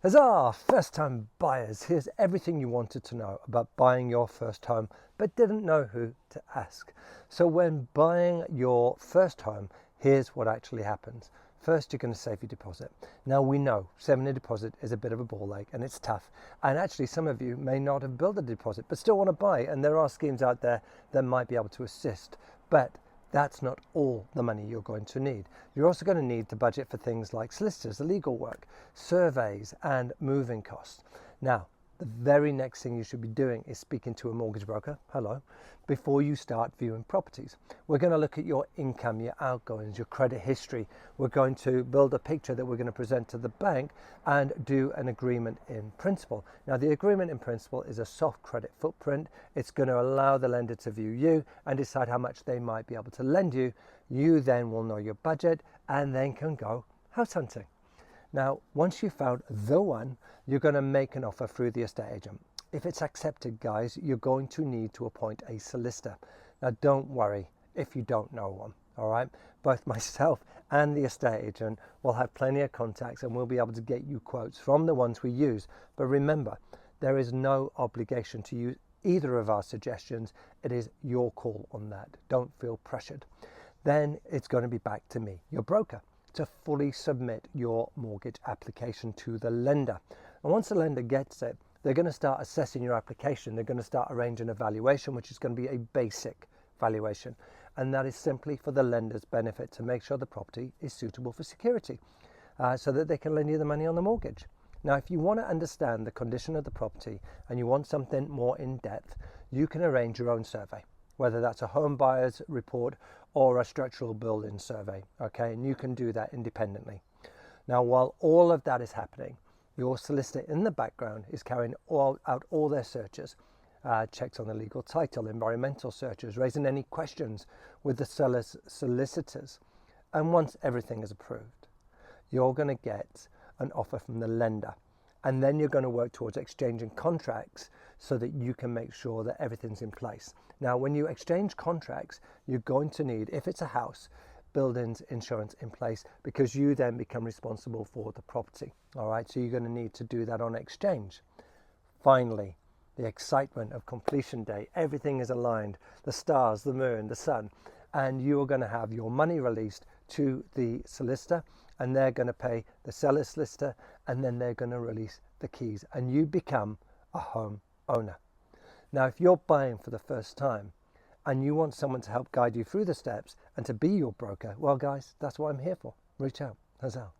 Huzzah! First time buyers. Here's everything you wanted to know about buying your first home but didn't know who to ask. So when buying your first home, here's what actually happens. First, you're going to save your deposit. Now we know saving a deposit is a bit of a ball ache and it's tough. And actually some of you may not have built a deposit but still want to buy, and there are schemes out there that might be able to assist. But that's not all the money you're going to need. You're also going to need to budget for things like solicitors, legal work, surveys, and moving costs. Now, the very next thing you should be doing is speaking to a mortgage broker, hello, before you start viewing properties. We're going to look at your income, your outgoings, your credit history. We're going to build a picture that we're going to present to the bank and do an agreement in principle. Now, the agreement in principle is a soft credit footprint. It's going to allow the lender to view you and decide how much they might be able to lend you. You then will know your budget and then can go house hunting. Now, once you've found the one, you're going to make an offer through the estate agent. If it's accepted, guys, you're going to need to appoint a solicitor. Now, don't worry if you don't know one, all right? Both myself and the estate agent will have plenty of contacts and we'll be able to get you quotes from the ones we use. But remember, there is no obligation to use either of our suggestions. It is your call on that. Don't feel pressured. Then it's going to be back to me, your broker, to fully submit your mortgage application to the lender. And once the lender gets it, they're going to start assessing your application. They're going to start arranging a valuation, which is going to be a basic valuation. And that is simply for the lender's benefit to make sure the property is suitable for security so that they can lend you the money on the mortgage. Now, if you want to understand the condition of the property and you want something more in depth, you can arrange your own survey, whether that's a home buyer's report or a structural building survey, okay? And you can do that independently. Now, while all of that is happening, your solicitor in the background is carrying out all their searches, checks on the legal title, environmental searches, raising any questions with the seller's solicitors. And once everything is approved, you're going to get an offer from the lender. And then you're going to work towards exchanging contracts so that you can make sure that everything's in place. Now, when you exchange contracts, you're going to need, if it's a house, buildings insurance in place, because you then become responsible for the property. All right, so you're going to need to do that on exchange. Finally, the excitement of completion day. Everything is aligned, the stars, the moon, the sun, and you're going to have your money released to the solicitor, and they're going to pay the seller's solicitor, and then they're going to release the keys, and you become a home owner. Now, if you're buying for the first time and you want someone to help guide you through the steps and to be your broker, well, guys, that's what I'm here for. Reach out. Huzzah.